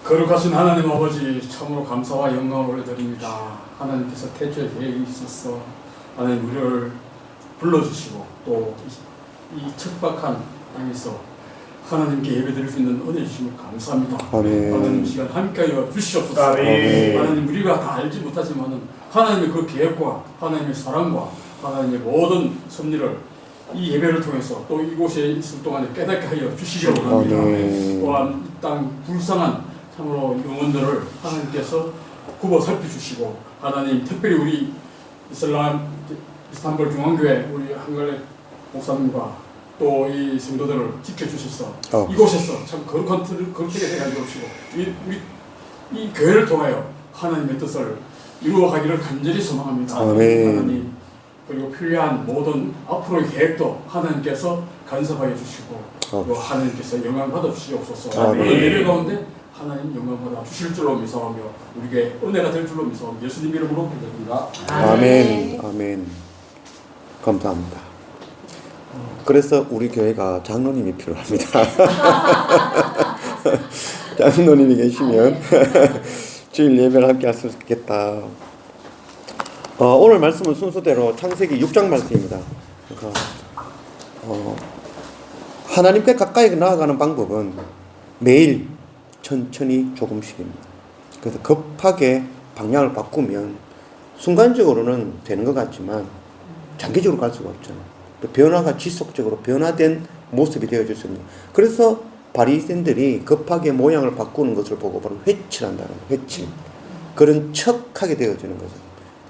거룩하신 하나님 아버지, 참으로 감사와 영광을 올려드립니다. 하나님께서 태초에 계획이 있어서 하나님 우리를 불러주시고 또 이 척박한 땅에서 하나님께 예배드릴 수 있는 은혜 주심을 감사합니다. 아멘. 하나님 시간 함께하여 주시옵소서. 아멘. 하나님 우리가 다 알지 못하지만은 하나님의 그 계획과 하나님의 사랑과 하나님의 모든 섭리를 이 예배를 통해서 또 이곳에 있을 동안에 깨닫게 하여 주시기 원합니다. 또한 이 땅 불쌍한 참으로 영혼들을 하나님께서 굽어 살펴주시고 하나님 특별히 우리 이스탄불 중앙교회 우리 한갈래 목사님과 또 이 성도들을 지켜주셔서 이곳에서 참 거룩한 틀을 거룩하게 되게 주시고 이 교회를 통하여 하나님의 뜻을 이루어가기를 간절히 소망합니다. 하나님 그리고 필요한 모든 앞으로의 계획도 하나님께서 간섭하여 주시고 또 하나님께서 영광 받아 주시옵소서. 오늘 예배 가운데 하나님 영광 받아 주실 줄로 믿사오며 우리에게 은혜가 될 줄로 믿사오며 예수님 이름으로 기도드립니다. 아멘. 아멘. 감사합니다. 그래서 우리 교회가 장로님이 필요합니다. 장로님이 계시면 주일 예배를 함께 할 수 있겠다. 오늘 말씀은 순서대로 창세기 6장 말씀입니다. 그러니까 하나님께 가까이 나아가는 방법은 매일 천천히 조금씩입니다. 그래서 급하게 방향을 바꾸면 순간적으로는 되는 것 같지만 장기적으로 갈 수가 없잖아요. 변화가 지속적으로 변화된 모습이 되어질 수 있는. 그래서 바리새인들이 급하게 모양을 바꾸는 것을 보고 바로 회칠한다는 거예요. 회칠. 그런 척하게 되어지는 거죠.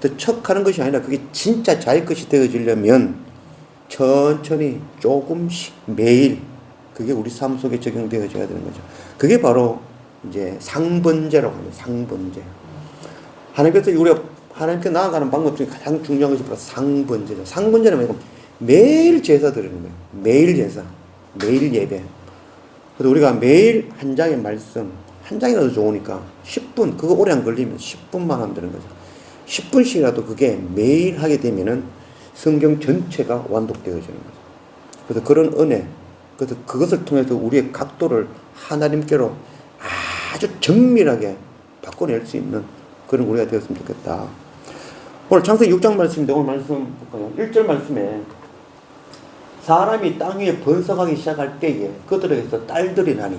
또 척하는 것이 아니라 그게 진짜 자기 것이 되어지려면 천천히 조금씩 매일 그게 우리 삶 속에 적용되어져야 되는 거죠. 그게 바로 이제 상번제라고 합니다. 상번제. 하나님께서 우리가 하나님께 나아가는 방법 중에 가장 중요한 것이 바로 상번제죠. 상번제는 뭐냐면 매일 제사 드리는 거예요. 매일 제사, 매일 예배. 그래서 우리가 매일 한 장의 말씀, 한 장이라도 좋으니까 10분, 그거 오래 안 걸리면 10분만 하면 되는 거죠. 10분씩이라도 그게 매일 하게 되면은 성경 전체가 완독되어지는 거죠. 그래서 그런 은혜, 그래서 그것을 통해서 우리의 각도를 하나님께로 아주 정밀하게 바꿔낼 수 있는 그런 우리가 되었으면 좋겠다. 오늘 창세기 6장 말씀인데 오늘 말씀 볼까요? 1절 말씀에 사람이 땅 위에 번성하기 시작할 때에 그들에게서 딸들이 나니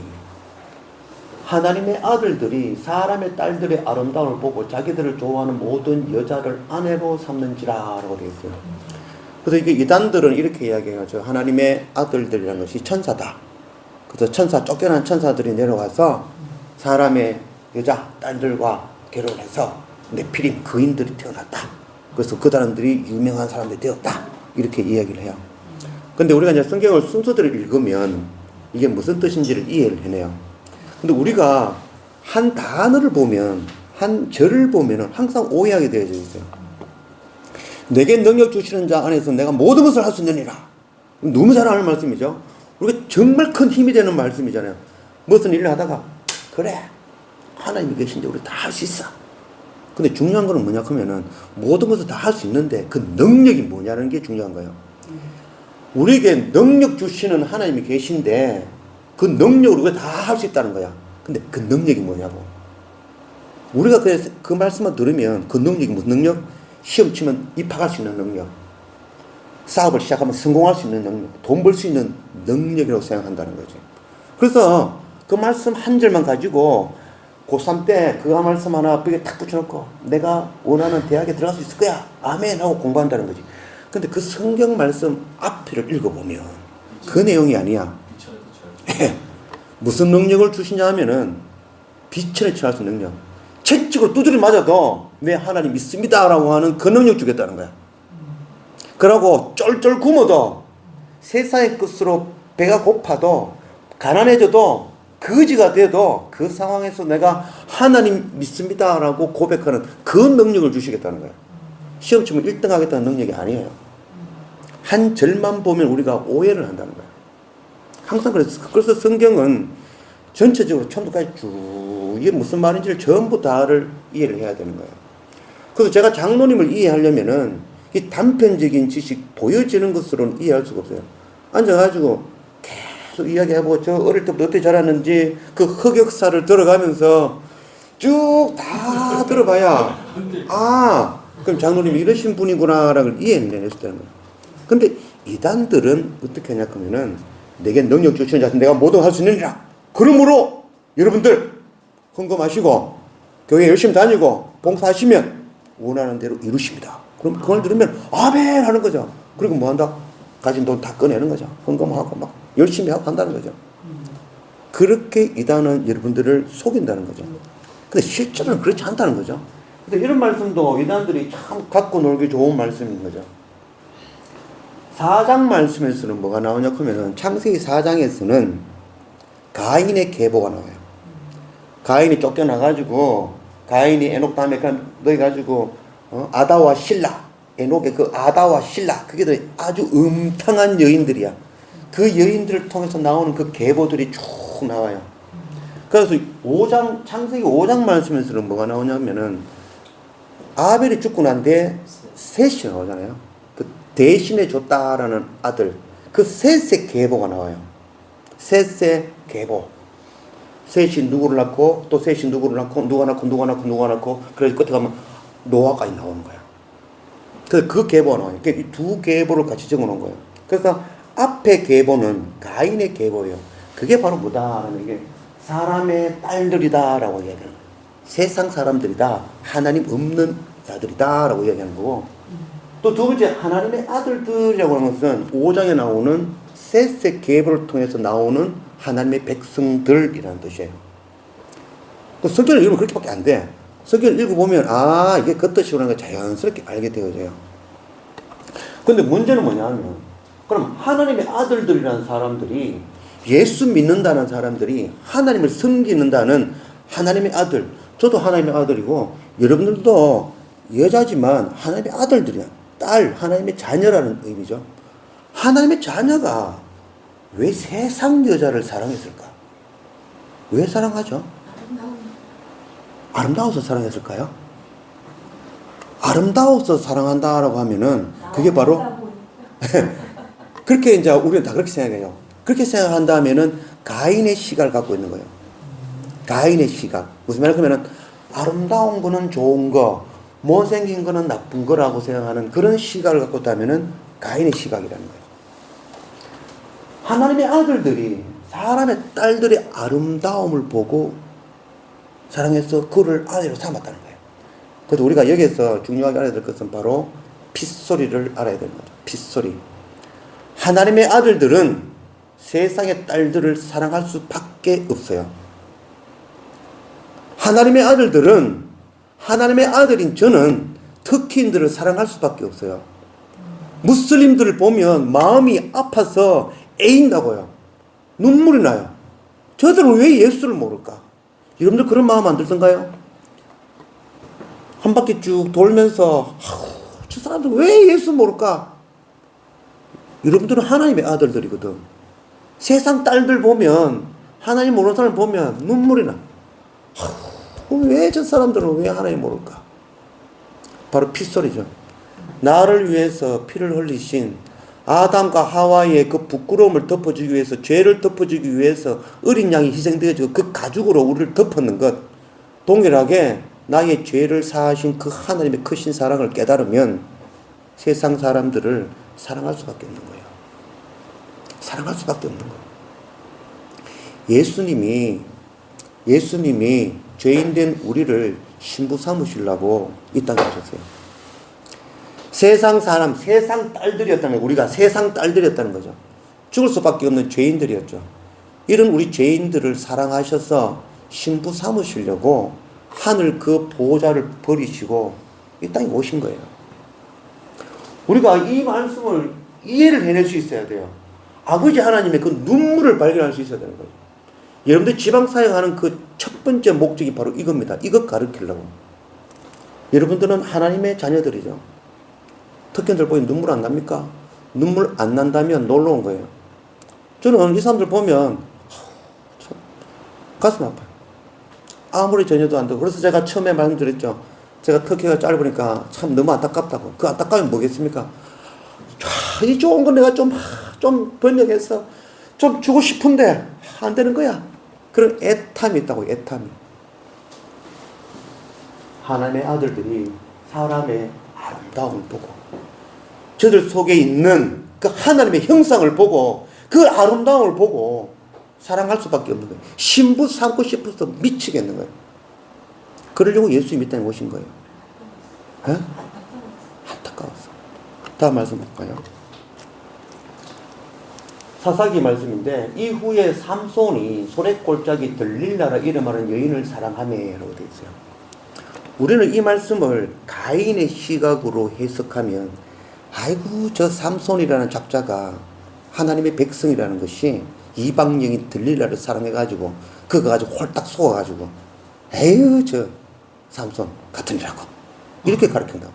하나님의 아들들이 사람의 딸들의 아름다움을 보고 자기들을 좋아하는 모든 여자를 아내로 삼는지라라고 되어 있어요. 그래서 이게 이단들은 이렇게 이야기하죠. 하나님의 아들들이라는 것이 천사다. 그래서 쫓겨난 천사들이 내려가서 사람의 여자 딸들과 결혼해서 네피림 거인들이 태어났다. 그래서 그 사람들이 유명한 사람들이 되었다. 이렇게 이야기를 해요. 근데 우리가 이제 성경을 순서대로 읽으면 이게 무슨 뜻인지를 이해를 해내요. 근데 우리가 한 단어를 보면, 한 절을 보면은 항상 오해하게 되어져 있어요. 내게 능력 주시는 자 안에서 내가 모든 것을 할 수 있느니라. 너무 잘 아는 말씀이죠. 우리가 정말 큰 힘이 되는 말씀이잖아요. 무슨 일을 하다가 그래 하나님이 계신데 우리 다 할 수 있어. 근데 중요한 거는 뭐냐 하면은 모든 것을 다 할 수 있는데 그 능력이 뭐냐는 게 중요한 거예요. 우리에게 능력 주시는 하나님이 계신데 그 능력으로 우리가 다 할 수 있다는 거야. 근데 그 능력이 뭐냐고. 우리가 그 말씀만 들으면 그 능력이 무슨 능력? 시험 치면 입학할 수 있는 능력, 사업을 시작하면 성공할 수 있는 능력, 돈 벌 수 있는 능력이라고 생각한다는 거죠. 그래서 그 말씀 한 절만 가지고 고3 때 그 말씀 하나 벽에 탁 붙여놓고 내가 원하는 대학에 들어갈 수 있을 거야 아멘 하고 공부한다는 거지. 근데 그 성경 말씀 앞에를 읽어보면 그 내용이 아니야. 무슨 능력을 주시냐 하면은 빛을 처할 수 있는 능력. 채찍으로 두드려 맞아도 내 하나님 믿습니다 라고 하는 그 능력 주겠다는 거야. 그러고 쫄쫄 굶어도 세상의 끝으로 배가 고파도 가난해져도 거지가 돼도 그 상황에서 내가 하나님 믿습니다 라고 고백하는 그 능력을 주시겠다는 거야. 시험 치면 1등 하겠다는 능력이 아니에요. 한 절만 보면 우리가 오해를 한다는 거야. 항상 그래서 성경은 전체적으로 처음부터까지 쭉 이게 무슨 말인지를 전부 다를 이해를 해야 되는 거예요. 그래서 제가 장로님을 이해하려면은 이 단편적인 지식 보여지는 것으로는 이해할 수가 없어요. 앉아가지고 계속 이야기해보고 저 어릴 때부터 어떻게 자랐는지 그 흑역사를 들어가면서 쭉 다 들어봐야 그럼 장로님이 이러신 분이구나라는 걸 이해는 해냈을 때는 거예요. 근데 이단들은 어떻게 하냐 하면은 내게 능력 주시는 자신 내가 뭐든 할 수 있느니라. 그러므로 여러분들 헌금하시고 교회 열심히 다니고 봉사하시면 원하는 대로 이루십니다. 그럼 그걸 들으면 아멘 하는 거죠. 그리고 뭐 한다? 가진 돈 다 꺼내는 거죠. 헌금하고 막 열심히 하고 한다는 거죠. 그렇게 이단은 여러분들을 속인다는 거죠. 근데 실제로는 그렇지 않다는 거죠. 근데 이런 말씀도 이단들이 참 갖고 놀기 좋은 말씀인 거죠. 4장 말씀에서는 뭐가 나오냐 하면은 창세기 4장에서는 가인의 계보가 나와요. 가인이 쫓겨나가지고 가인이 에녹 다음에 넣어가지고 아다와 실라, 에녹의 그 아다와 실라, 그게 아주 음탕한 여인들이야. 그 여인들을 통해서 나오는 그 계보들이 쭉 나와요. 그래서 5장, 창세기 5장 말씀에서는 뭐가 나오냐면은 아벨이 죽고 난 뒤에 셋이 나오잖아요. 그 대신해 줬다라는 아들, 그 셋의 계보가 나와요. 셋의 계보. 셋이 누구를 낳고 또 셋이 누구를 낳고 누가 낳고 그래서 끝에 가면 노아까지 나오는 거야. 그래서 그 계보가 나와요. 이 두 계보를 같이 적어 놓은 거예요. 그래서 앞에 계보는 가인의 계보예요. 그게 바로 뭐다 하는 게 사람의 딸들이다라고 이야기하는 거예요. 세상 사람들이다. 하나님 없는 자들이다라고 이야기하는 거고, 또 두 번째 하나님의 아들들이라고 하는 것은 5장에 나오는 셋의 계보를 통해서 나오는 하나님의 백성들이라는 뜻이에요. 그 성경을 읽으면 그렇게밖에 안 돼. 성경을 읽어보면 이게 그 뜻이라는 걸 자연스럽게 알게 되어져요. 근데 문제는 뭐냐면 그럼 하나님의 아들들이라는 사람들이 예수 믿는다는 사람들이 하나님을 섬기는다는 하나님의 아들, 저도 하나님의 아들이고 여러분들도 여자지만 하나님의 아들들이야. 딸, 하나님의 자녀라는 의미죠. 하나님의 자녀가 왜 세상 여자를 사랑했을까? 왜 사랑하죠? 아름다워서 사랑했을까요? 아름다워서 사랑한다라고 하면은 그게 바로 그렇게 이제 우리는 다 그렇게 생각해요. 그렇게 생각한다면은 가인의 시각을 갖고 있는 거예요. 가인의 시각. 무슨 말이냐 하면은 아름다운 거는 좋은 거, 못생긴 거는 나쁜 거라고 생각하는 그런 시각을 갖고 있다면은 가인의 시각이라는 거예요. 하나님의 아들들이 사람의 딸들의 아름다움을 보고 사랑해서 그를 아내로 삼았다는 거예요. 그래서 우리가 여기서 중요하게 알아야 될 것은 바로 핏소리를 알아야 되는 거죠. 핏소리. 하나님의 아들들은 세상의 딸들을 사랑할 수밖에 없어요. 하나님의 아들들은 하나님의 아들인 저는 특히인들을 사랑할 수밖에 없어요. 무슬림들을 보면 마음이 아파서 애인다고요. 눈물이 나요. 저들은 왜 예수를 모를까? 여러분들 그런 마음 안 들던가요? 한 바퀴 쭉 돌면서 저 사람들 왜 예수 모를까? 여러분들은 하나님의 아들들이거든. 세상 딸들 보면 하나님 모르는 사람 보면 눈물이 나. 왜 저 사람들은 왜 하나님 모를까? 바로 핏소리죠. 나를 위해서 피를 흘리신 아담과 하와의 그 부끄러움을 덮어주기 위해서, 죄를 덮어주기 위해서 어린 양이 희생되어지고 그 가죽으로 우리를 덮었는 것, 동일하게 나의 죄를 사하신 그 하나님의 크신 사랑을 깨달으면 세상 사람들을 사랑할 수밖에 없는 거예요. 사랑할 수밖에 없는 거예요. 예수님이 죄인된 우리를 신부 삼으시려고 이 땅에 오셨어요. 세상 사람, 세상 딸들이었다는 거예요. 우리가 세상 딸들이었다는 거죠. 죽을 수밖에 없는 죄인들이었죠. 이런 우리 죄인들을 사랑하셔서 신부 삼으시려고 하늘 그 보호자를 버리시고 이 땅에 오신 거예요. 우리가 이 말씀을 이해를 해낼 수 있어야 돼요. 아버지 하나님의 그 눈물을 발견할 수 있어야 되는 거예요. 여러분들 지방사역하는 그 첫 번째 목적이 바로 이겁니다. 이것 가르치려고. 여러분들은 하나님의 자녀들이죠. 특권들 보면 눈물 안 납니까? 눈물 안 난다면 놀러 온 거예요. 저는 이 사람들 보면 참 가슴 아파요. 아무리 전혀도 안 되고. 그래서 제가 처음에 말씀드렸죠. 제가 터키가 짧으니까 참 너무 안타깝다고. 그 안타까움이 뭐겠습니까? 이 좋은 건 내가 좀 번역해서 좀 주고 싶은데 안 되는 거야. 그런 애탐이 있다고, 애탐이. 하나님의 아들들이 사람의 아름다움을 보고 저들 속에 있는 그 하나님의 형상을 보고 그 아름다움을 보고 사랑할 수밖에 없는 거예요. 신부 삼고 싶어서 미치겠는 거예요. 그러려고 예수님이 이 땅에 오신 거예요. 에? 안타까웠어. 다음 말씀 볼까요? 사사기 말씀인데 이후에 삼손이 소래골짜기 들릴라라 이름하는 여인을 사랑하매라고 되어 있어요. 우리는 이 말씀을 가인의 시각으로 해석하면 아이고 저 삼손이라는 작자가 하나님의 백성이라는 것이 이방 여인 들릴라를 사랑해가지고 그거 가지고 홀딱 속아가지고 에휴 저 삼손 같으니라고 이렇게 가르친다고.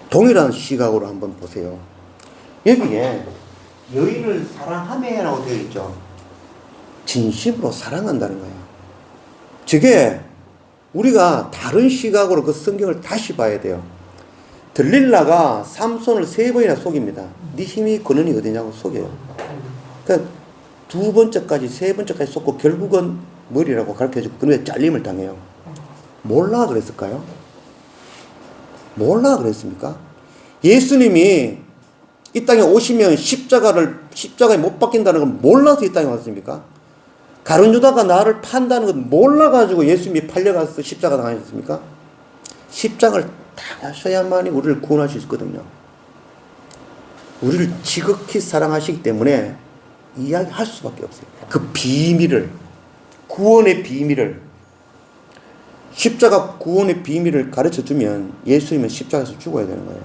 동일한 시각으로 한번 보세요. 여기에 여인을 사랑하매라고 되어 있죠. 진심으로 사랑한다는 거예요. 저게 우리가 다른 시각으로 그 성경을 다시 봐야 돼요. 들릴라가 삼손을 3번이나 속입니다. 네 힘이 근원이 어디냐고 속여요. 그러니까 2번째까지 3번째까지 속고 결국은 머리라고 가르쳐주고 그런데 잘림을 당해요. 몰라 그랬을까요? 몰라 그랬습니까? 예수님이 이 땅에 오시면 십자가에 못 박힌다는 걸 몰라서 이 땅에 왔습니까? 가룟 유다가 나를 판다는 걸 몰라가지고 예수님이 팔려가서 십자가 당하셨습니까? 십자가를 당하셔야만이 우리를 구원할 수 있거든요. 우리를 지극히 사랑하시기 때문에 이야기할 수밖에 없어요. 그 비밀을, 구원의 비밀을, 십자가 구원의 비밀을 가르쳐주면 예수님은 십자가에서 죽어야 되는 거예요.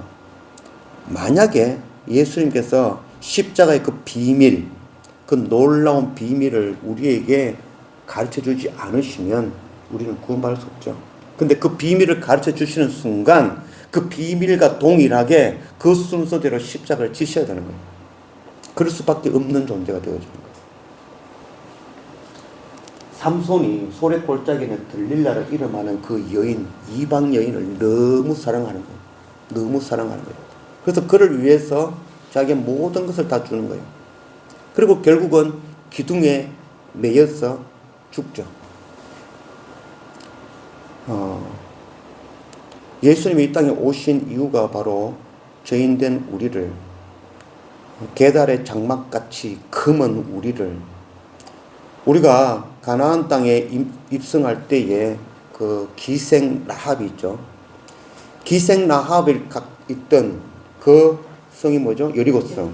만약에 예수님께서 십자가의 그 비밀, 그 놀라운 비밀을 우리에게 가르쳐주지 않으시면 우리는 구원받을 수 없죠. 근데 그 비밀을 가르쳐주시는 순간 그 비밀과 동일하게 그 순서대로 십자가를 지셔야 되는 거예요. 그럴 수밖에 없는 존재가 되어지는 거예요. 삼손이 소래골짜기에 들릴라를 이름하는 그 여인, 이방 여인을 너무 사랑하는 거예요. 너무 사랑하는 거예요. 그래서 그를 위해서 자기의 모든 것을 다 주는 거예요. 그리고 결국은 기둥에 매여서 죽죠. 예수님이 이 땅에 오신 이유가 바로 죄인된 우리를, 게달의 장막같이 금은 우리를, 우리가 가나안 땅에 입성할 때에 그 기생 라합이 있죠. 기생 라합이 있던 그 성이 뭐죠? 여리고성.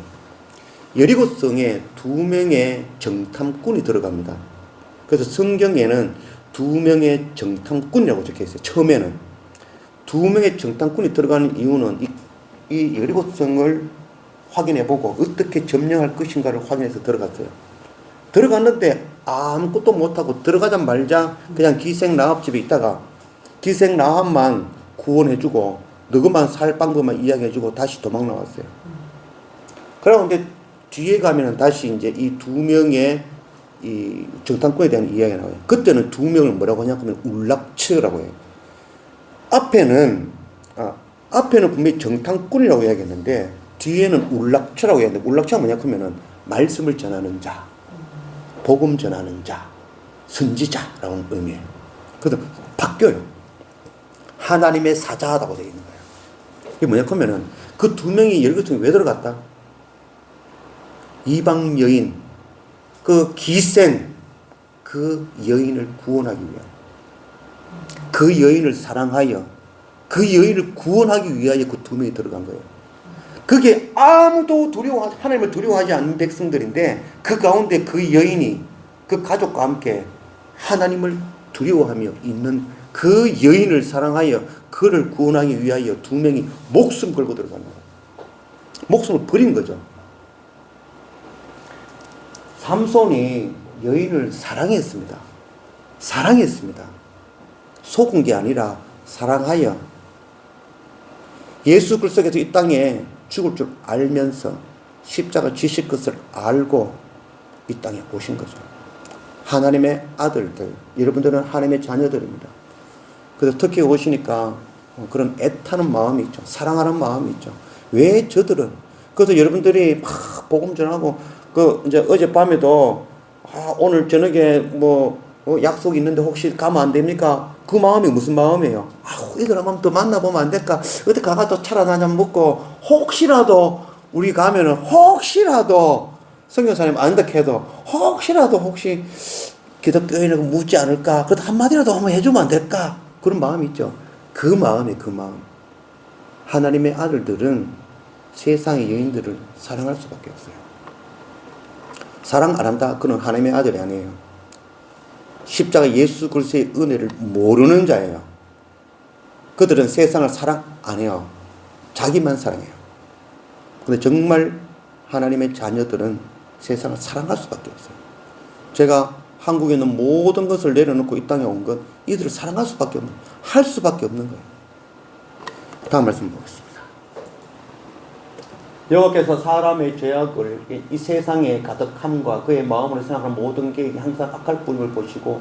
여리고성에 2명의 정탐꾼이 들어갑니다. 그래서 성경에는 2명의 정탐꾼이라고 적혀 있어요. 처음에는 2명의 정탐꾼이 들어가는 이유는 이 여리고성을 확인해보고 어떻게 점령할 것인가를 확인해서 들어갔어요. 들어갔는데 아무것도 못하고 들어가자마자 그냥 기생 라합 집에 있다가 기생 라합만 구원해주고 너그만 살 방법만 이야기해주고 다시 도망 나왔어요. 그러고 이제 뒤에 가면은 다시 이제 이 2명의 이 정탐꾼에 대한 이야기가 나와요. 그때는 2명을 뭐라고 하냐면 울락처라고 해요. 앞에는 분명히 정탐꾼이라고 이야기했는데 뒤에는 울락처라고 이야기했는데 울락처가 뭐냐 하면은 말씀을 전하는 자, 복음 전하는 자, 선지자라는 의미예요. 그래서 바뀌어요. 하나님의 사자라고 되어 있는 거예요. 이게 뭐냐 하면은 그 2명이 여리고성에 왜 들어갔다? 이방 여인, 그 기생, 그 여인을 구원하기 위하여, 그 여인을 사랑하여, 그 여인을 구원하기 위하여 그 2명이 들어간 거예요. 그게 아무도 하나님을 두려워하지 않는 백성들인데 그 가운데 그 여인이 그 가족과 함께 하나님을 두려워하며 있는 그 여인을 사랑하여 그를 구원하기 위하여 2명이 목숨 걸고 들어가는 거예요. 목숨을 버린 거죠. 삼손이 여인을 사랑했습니다. 사랑했습니다. 속은 게 아니라 사랑하여 예수 그리스도께서 이 땅에 죽을 줄 알면서 십자가 지실 것을 알고 이 땅에 오신 거죠. 하나님의 아들들, 여러분들은 하나님의 자녀들입니다. 그래서 특히 오시니까 그런 애타는 마음이 있죠. 사랑하는 마음이 있죠. 왜 저들은? 그래서 여러분들이 막 복음 전하고 이제 어젯밤에도 오늘 저녁에 약속이 있는데 혹시 가면 안 됩니까? 그 마음이 무슨 마음이에요? 이들 한번 더 만나보면 안 될까? 어디 가가 또 차라리 한잔 먹고 혹시라도 우리 가면은 혹시라도 성교사님 안 득해도 혹시 기독교인이라고 묻지 않을까? 그래도 한마디라도 한번 해주면 안 될까? 그런 마음이 있죠. 그 마음. 하나님의 아들들은 세상의 여인들을 사랑할 수밖에 없어요. 사랑 안 한다? 그는 하나님의 아들이 아니에요. 십자가 예수 그리스도의 은혜를 모르는 자예요. 그들은 세상을 사랑 안 해요. 자기만 사랑해요. 근데 정말 하나님의 자녀들은 세상을 사랑할 수밖에 없어요. 제가 한국에 있는 모든 것을 내려놓고 이 땅에 온 건 이들을 사랑할 수밖에 없는, 할 수밖에 없는 거예요. 다음 말씀 보겠습니다. 여호와께서 사람의 죄악을 이 세상에 가득함과 그의 마음으로 생각하는 모든 계획이 항상 악할 뿐임을 보시고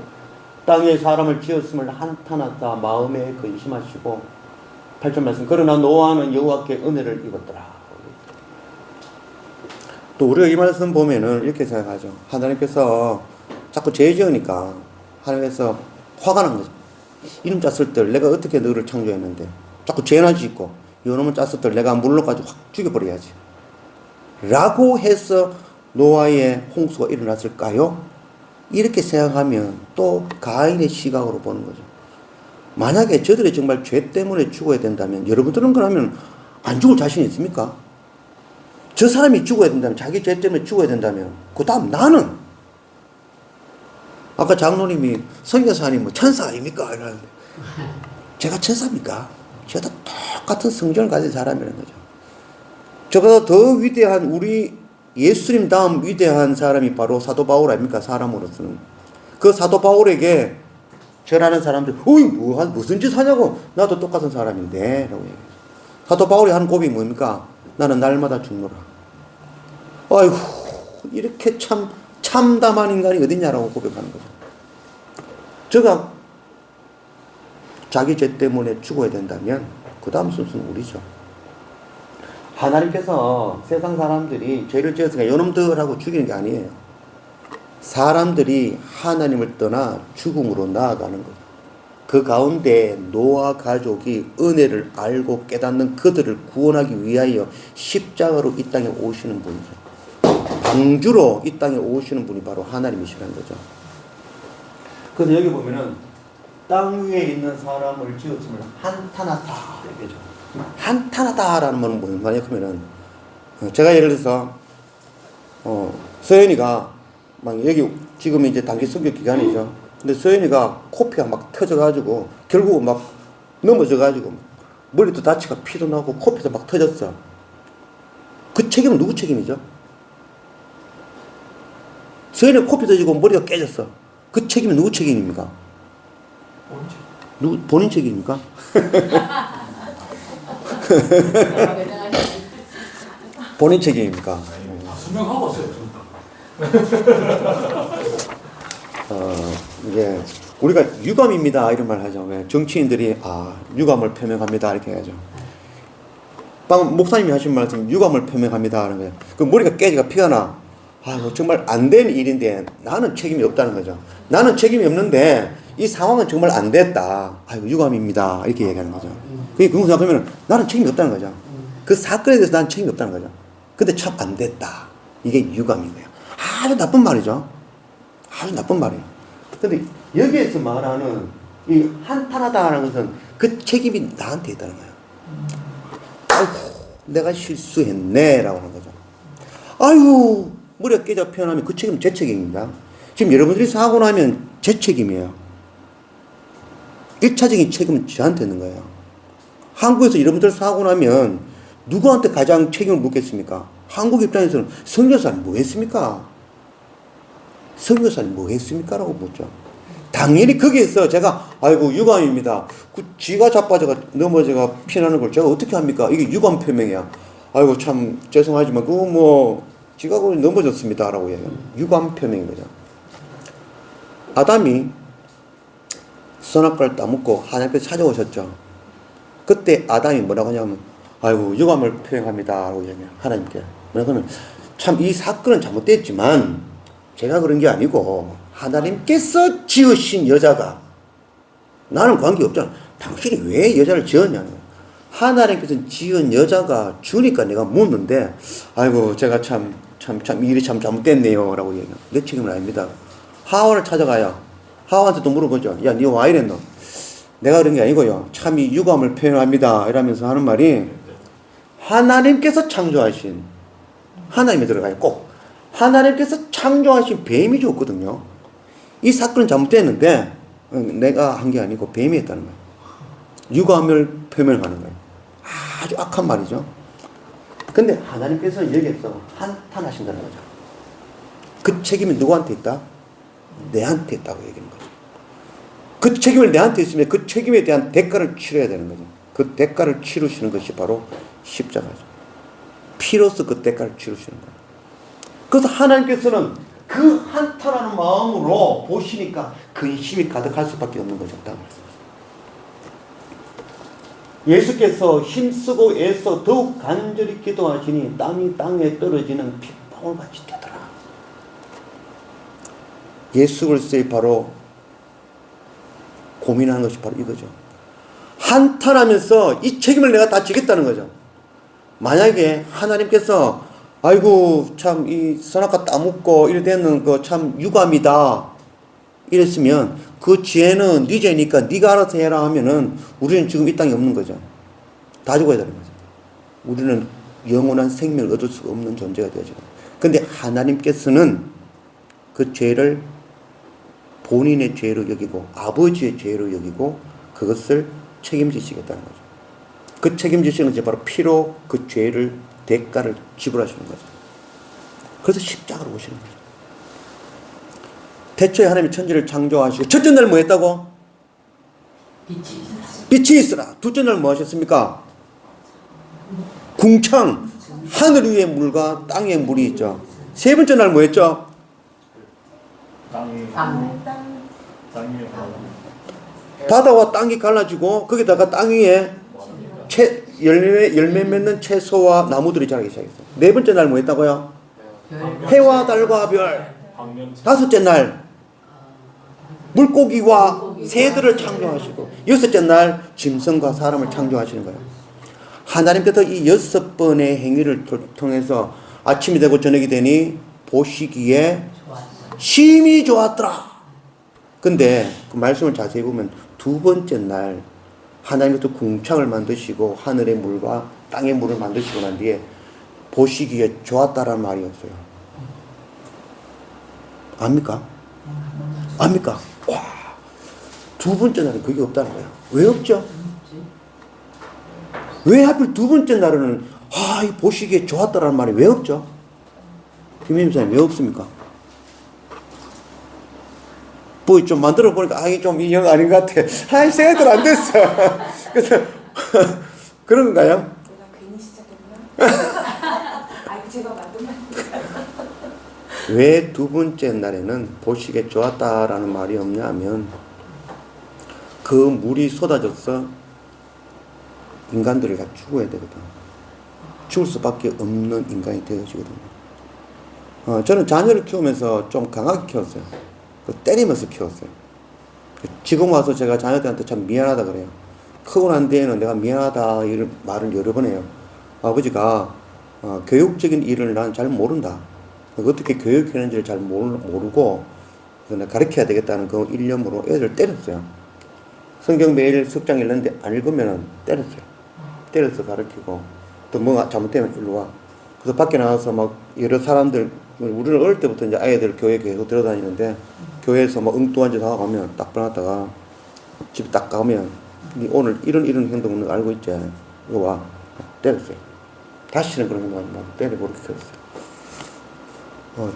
땅에 사람을 지었음을 한탄하다 마음에 근심하시고 8절 말씀 그러나 노아는 여호와께 은혜를 입었더라. 또 우리가 이 말씀 보면은 이렇게 생각하죠. 하나님께서 자꾸 죄 지으니까 하나님께서 화가 난 거죠. 이놈 짰을 때 내가 어떻게 너를 창조했는데 자꾸 죄나 짓고 이놈을 짰을 때 내가 물러가지고 확 죽여버려야지 라고 해서 노아의 홍수가 일어났을까요? 이렇게 생각하면 또 가인의 시각으로 보는 거죠. 만약에 저들이 정말 죄 때문에 죽어야 된다면 여러분들은 그러면 안 죽을 자신이 있습니까? 저 사람이 죽어야 된다면, 자기 죄 때문에 죽어야 된다면 그 다음 나는 아까 장로님이 선교사님 천사 아닙니까? 이러는데 제가 천사입니까? 제가 똑같은 성전을 가진 사람이라는 거죠. 저보다 더 위대한 우리 예수님 다음 위대한 사람이 바로 사도 바울 아닙니까? 사람으로서는. 그 사도 바울에게 절하는 사람들 무슨 짓 하냐고. 나도 똑같은 사람인데 라고 얘기해요. 사도 바울이 하는 고백이 뭡니까? 나는 날마다 죽노라. 아이고 이렇게 참담한 인간이 어딨냐라고 고백하는 거죠. 저가 자기 죄 때문에 죽어야 된다면 그 다음 순서는 우리죠. 하나님께서 세상 사람들이 죄를 지었으니까 요놈들하고 죽이는 게 아니에요. 사람들이 하나님을 떠나 죽음으로 나아가는 거죠. 그 가운데 노아 가족이 은혜를 알고 깨닫는 그들을 구원하기 위하여 십자가로 이 땅에 오시는 분이죠. 방주로 이 땅에 오시는 분이 바로 하나님이시라는 거죠. 그래서 여기 보면은 땅 위에 있는 사람을 지었음을 한탄하다 이렇게죠. 한탄하다라는 말은 뭐냐 그러면은 제가 예를 들어서 서연이가 막 여기 지금 이제 단기 선교 기간이죠. 근데 서연이가 코피가 막 터져가지고 결국은 막 넘어져가지고 머리도 다치고 피도 나고 코피도 막 터졌어. 그 책임은 누구 책임이죠? 서연이 코피 터지고 머리가 깨졌어. 그 책임은 누구 책임입니까? 본인 책임입니까? 본인 책임입니까? 설명하고 왔어요. 이제 우리가 유감입니다 이런 말 하죠. 왜 정치인들이 유감을 표명합니다 이렇게 하죠. 방금 목사님이 하신 말씀 유감을 표명합니다 하는 거예요. 그 머리가 깨지가 피가 나. 정말 안 된 일인데 나는 책임이 없다는 거죠. 나는 책임이 없는데 이 상황은 정말 안 됐다. 유감입니다 이렇게 얘기하는 거죠. 그게 그거 생각하면 나는 책임이 없다는 거죠. 그 사건에 대해서 나는 책임이 없다는 거죠. 근데 참 안 됐다. 이게 유감인 거예요. 아주 나쁜 말이죠. 아주 나쁜 말이에요. 근데 여기에서 말하는 이 한탄하다라는 것은 그 책임이 나한테 있다는 거예요. 아이고, 내가 실수했네 라고 하는 거죠. 아이고, 머리가 깨져 피어나면 그 책임은 제 책임입니다. 지금 여러분들이 사고 나면 제 책임이에요. 1차적인 책임은 저한테 있는 거예요. 한국에서 여러분들 사고 나면 누구한테 가장 책임을 묻겠습니까? 한국 입장에서는 선교사님 뭐 했습니까? 선교사님 뭐 했습니까? 라고 묻죠. 당연히 거기에서 제가 유감입니다. 쥐가 자빠져가 넘어져가 피나는 걸 제가 어떻게 합니까? 이게 유감 표명이야. 참 죄송하지만 쥐가 넘어졌습니다 라고 얘기해요. 유감 표명인 거죠. 아담이 선악과를 따먹고 하나님께 찾아오셨죠. 그때 아담이 뭐라고 하냐면 유감을 표명합니다 라고 얘기해요. 하나님께. 뭐라고 하면 참 이 사건은 잘못됐지만 제가 그런 게 아니고 하나님께서 지으신 여자가 나는 관계없잖아. 당신이 왜 여자를 지었냐는 거야. 하나님께서 지은 여자가 주니까 내가 묻는데 아이고 제가 참 일이 참 잘못됐네요 라고 얘기해요. 내 책임은 아닙니다. 하와를 찾아가요. 하와한테도 물어보죠. 야, 니 와 이랬노? 내가 그런 게 아니고요. 참 이 유감을 표현합니다. 이러면서 하는 말이 하나님께서 창조하신 하나님에 들어가요. 꼭 하나님께서 창조하신 뱀이 줬거든요. 이 사건은 잘못됐는데 내가 한 게 아니고 뱀이 했다는 거예요. 유감을 표명하는 거예요. 아주 악한 말이죠. 근데 하나님께서는 여기에서 한탄하신다는 거죠. 그 책임이 누구한테 있다? 내한테 있다고 얘기하는 거죠. 그 책임을 내한테 있으면 그 책임에 대한 대가를 치러야 되는 거죠. 그 대가를 치르시는 것이 바로 십자가죠. 피로써 그 대가를 치르시는 거예요. 그래서 하나님께서는 그 한탄하는 마음으로 보시니까 근심이 가득할 수밖에 없는 거죠. 예수께서 힘쓰고 애써 더욱 간절히 기도하시니 땀이 땅에 떨어지는 핏방울같이 되더라. 예수 그리스도의 바로 고민하는 것이 바로 이거죠. 한탄하면서 이 책임을 내가 다 지겠다는 거죠. 만약에 하나님께서 아이고 참 이 선악과 따먹고 이래 되는 거 참 유감이다 이랬으면 그 죄는 네 죄니까 네가 알아서 해라 하면은 우리는 지금 이 땅에 없는 거죠. 다 죽어야 되는 거죠. 우리는 영원한 생명을 얻을 수 없는 존재가 되죠. 근데 하나님께서는 그 죄를 본인의 죄로 여기고 아버지의 죄로 여기고 그것을 책임지시겠다는 거죠. 그 책임지시는 것이 바로 피로 그 죄를 대가를 지불하시는 거죠. 그래서 십자가로 오시는 거죠. 태초에 하나님이 천지를 창조하시고 첫째 날 뭐 했다고? 빛이 있으라. 둘째 날 뭐 하셨습니까? 궁창 하늘 위의 물과 땅의 물이 있죠. 세 번째 날 뭐 했죠? 바다와 땅이 갈라지고 거기다가 땅 위에 열매 맺는 채소와 나무들이 자라기 시작했어요. 네 번째 날 뭐 했다고요? 해와 달과 별. 다섯째 날 물고기와 새들을 창조하시고 여섯째 날 짐승과 사람을 창조하시는 거예요. 하나님께서 이 6번의 행위를 통해서 아침이 되고 저녁이 되니 보시기에 심히 좋았더라. 근데 그 말씀을 자세히 보면 두 번째 날 하나님께서 궁창을 만드시고 하늘의 물과 땅의 물을 만드시고 난 뒤에 보시기에 좋았다라는 말이 없어요. 압니까? 압니까? 와, 두 번째 날은 그게 없다는 거예요. 왜 없죠? 왜 하필 두 번째 날은 이 보시기에 좋았다라는 말이 왜 없죠? 김혜임사님 왜 없습니까? 뭐 좀 만들어 보니까 이게 좀 이 영 아닌 것 같아. 생각들 안 됐어. 그래서 그런 건가요? 내가 괜히 시작했나? 제가 만든 말. 왜 두 번째 날에는 보시기에 좋았다라는 말이 없냐면 그 물이 쏟아져서 인간들이 다 죽어야 되거든. 죽을 수밖에 없는 인간이 되어지거든요. 저는 자녀를 키우면서 좀 강하게 키웠어요. 때리면서 키웠어요. 지금 와서 제가 자녀들한테 참 미안하다 그래요. 크고 난 뒤에는 내가 미안하다 이런 말을 여러 번 해요. 아버지가 교육적인 일을 난 잘 모른다. 어떻게 교육하는지를 잘 모르고 가르쳐야 되겠다는 그 일념으로 애들 때렸어요. 성경 매일 석장 읽는데 안 읽으면 때렸어요. 때려서 가르치고 또 뭐가 잘못되면 일로 와. 그래서 밖에 나가서 막 여러 사람들 우리는 어릴 때부터 이제 아이들 교회 계속 들어다니는데 교회에서 막 엉뚱한 짓 하고 가면 딱 떠났다가 집에 딱 가면 니 오늘 이런 행동을 알고 있지? 이거 와. 때렸어요. 다시는 그런 행동 하지 말고 때리고 그렇게 키웠어요.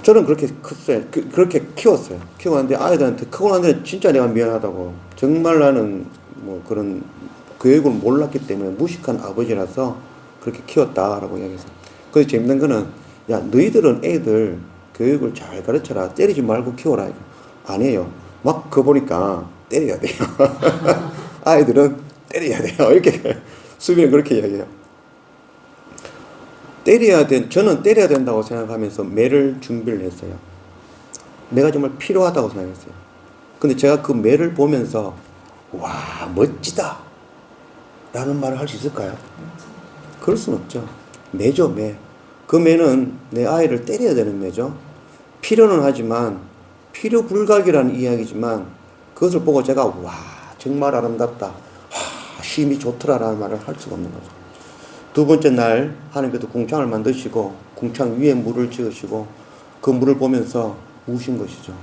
저는 그렇게 컸어요. 그렇게 키웠어요. 키웠는데 아이들한테 크고 난 뒤에 진짜 내가 미안하다고. 정말 나는 뭐 그런 교육을 몰랐기 때문에 무식한 아버지라서 그렇게 키웠다라고 이야기했어요. 그래서 재밌는 거는 야 너희들은 애들 교육을 잘 가르쳐라. 때리지 말고 키워라. 아니에요. 막 그거 보니까 때려야 돼요. 아이들은 때려야 돼요. 이렇게 수빈은 그렇게 이야기해요. 저는 때려야 된다고 생각하면서 매를 준비를 했어요. 매가 정말 필요하다고 생각했어요. 근데 제가 그 매를 보면서 와 멋지다 라는 말을 할 수 있을까요? 그럴 수는 없죠. 매죠, 매. 그 매는 내 아이를 때려야 되는 매죠. 필요는 하지만 필요 불가기라는 이야기지만 그것을 보고 제가 와 정말 아름답다, 힘이 좋더라라는 말을 할 수가 없는 거죠. 두 번째 날 하나님께서 궁창을 만드시고 궁창 위에 물을 지으시고 그 물을 보면서 우신 것이죠.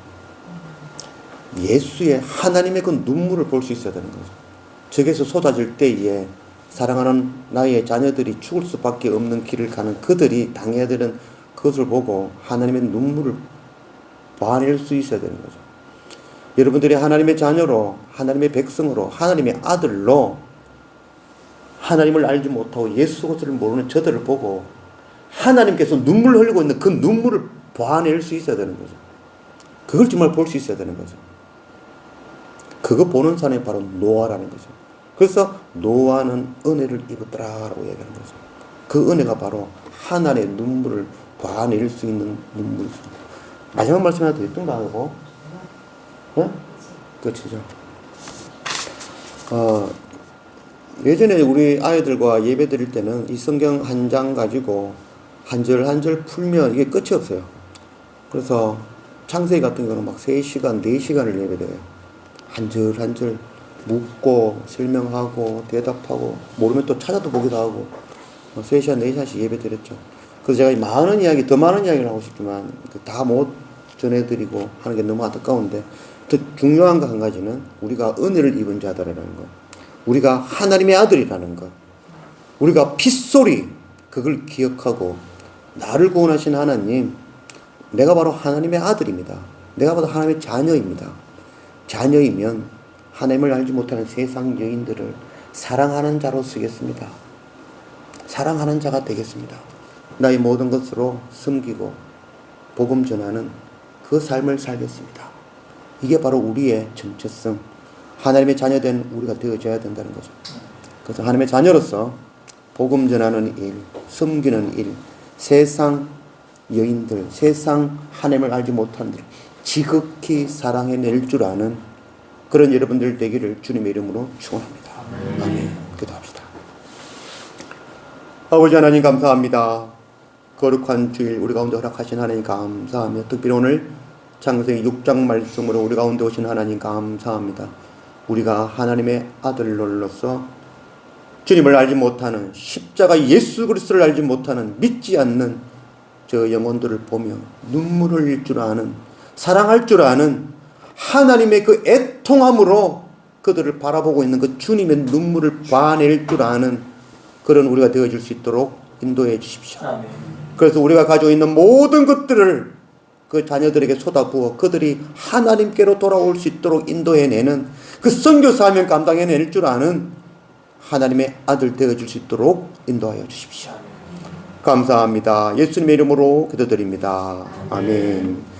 예수의 하나님의 그 눈물을 볼 수 있어야 되는 거죠. 저기서 쏟아질 때에 사랑하는 나의 자녀들이 죽을 수밖에 없는 길을 가는 그들이 당해야 되는 그것을 보고 하나님의 눈물을 봐낼 수 있어야 되는 거죠. 여러분들이 하나님의 자녀로, 하나님의 백성으로, 하나님의 아들로 하나님을 알지 못하고 예수 그리스도를 모르는 저들을 보고 하나님께서 눈물을 흘리고 있는 그 눈물을 봐낼 수 있어야 되는 거죠. 그걸 정말 볼 수 있어야 되는 거죠. 그거 보는 사람이 바로 노아라는 거죠. 그래서 노아는 은혜를 입었더라라고 얘기하는 거죠. 그 은혜가 바로 하나님의 눈물을 봐낼 수 있는 눈물이죠. 마지막 말씀 하나 더 있던 거 하고, 끝이죠. 예전에 우리 아이들과 예배 드릴 때는 이 성경 한 장 가지고 한 절 한 절 풀면 이게 끝이 없어요. 그래서 창세기 같은 경우는 막 3시간, 4시간을 예배드려요. 한 절 한 절 묻고 설명하고 대답하고 모르면 또 찾아도 보기도 하고 3시간, 4시간씩 예배 드렸죠. 그래서 제가 많은 이야기, 더 많은 이야기를 하고 싶지만 다 못 전해드리고 하는 게 너무 안타까운데 더 중요한 거 한 가지는 우리가 은혜를 입은 자들이라는 것, 우리가 하나님의 아들이라는 것, 우리가 핏소리 그걸 기억하고 나를 구원하신 하나님, 내가 바로 하나님의 아들입니다. 내가 바로 하나님의 자녀입니다. 자녀이면 하나님을 알지 못하는 세상 여인들을 사랑하는 자로 쓰겠습니다. 사랑하는 자가 되겠습니다. 나의 모든 것으로 섬기고 복음 전하는 그 삶을 살겠습니다. 이게 바로 우리의 정체성, 하나님의 자녀된 우리가 되어져야 된다는 거죠. 그래서 하나님의 자녀로서 복음 전하는 일, 섬기는 일, 세상 여인들, 세상 하나님을 알지 못하는 들 지극히 사랑해낼 줄 아는 그런 여러분들 되기를 주님의 이름으로 축원합니다. 아멘. 기도합시다. 아버지 하나님 감사합니다. 거룩한 주일 우리 가운데 허락하신 하나님 감사하며 특별히 오늘 창세기 6장 말씀으로 우리 가운데 오신 하나님 감사합니다. 우리가 하나님의 아들로서 주님을 알지 못하는, 십자가 예수 그리스도를 알지 못하는, 믿지 않는 저 영혼들을 보며 눈물을 흘릴 줄 아는, 사랑할 줄 아는 하나님의 그 애통함으로 그들을 바라보고 있는 그 주님의 눈물을 봐낼 줄 아는 그런 우리가 되어질 수 있도록 인도해 주십시오. 그래서 우리가 가지고 있는 모든 것들을 그 자녀들에게 쏟아부어 그들이 하나님께로 돌아올 수 있도록 인도해내는 그 선교 사명 감당해낼 줄 아는 하나님의 아들 되어줄 수 있도록 인도하여 주십시오. 감사합니다. 예수님의 이름으로 기도드립니다. 아멘.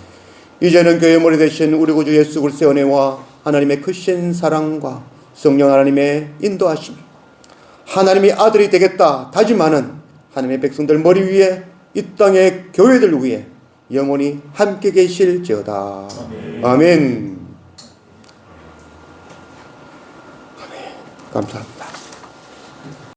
이제는 교회 머리 되신 우리 구주 예수 그리스도의 은혜와 하나님의 크신 사랑과 성령 하나님의 인도하심이 하나님의 아들이 되겠다 다짐하는 하나님의 백성들 머리 위에 이 땅의 교회들 위에 영원히 함께 계실지어다. 아멘. 아멘. 감사합니다.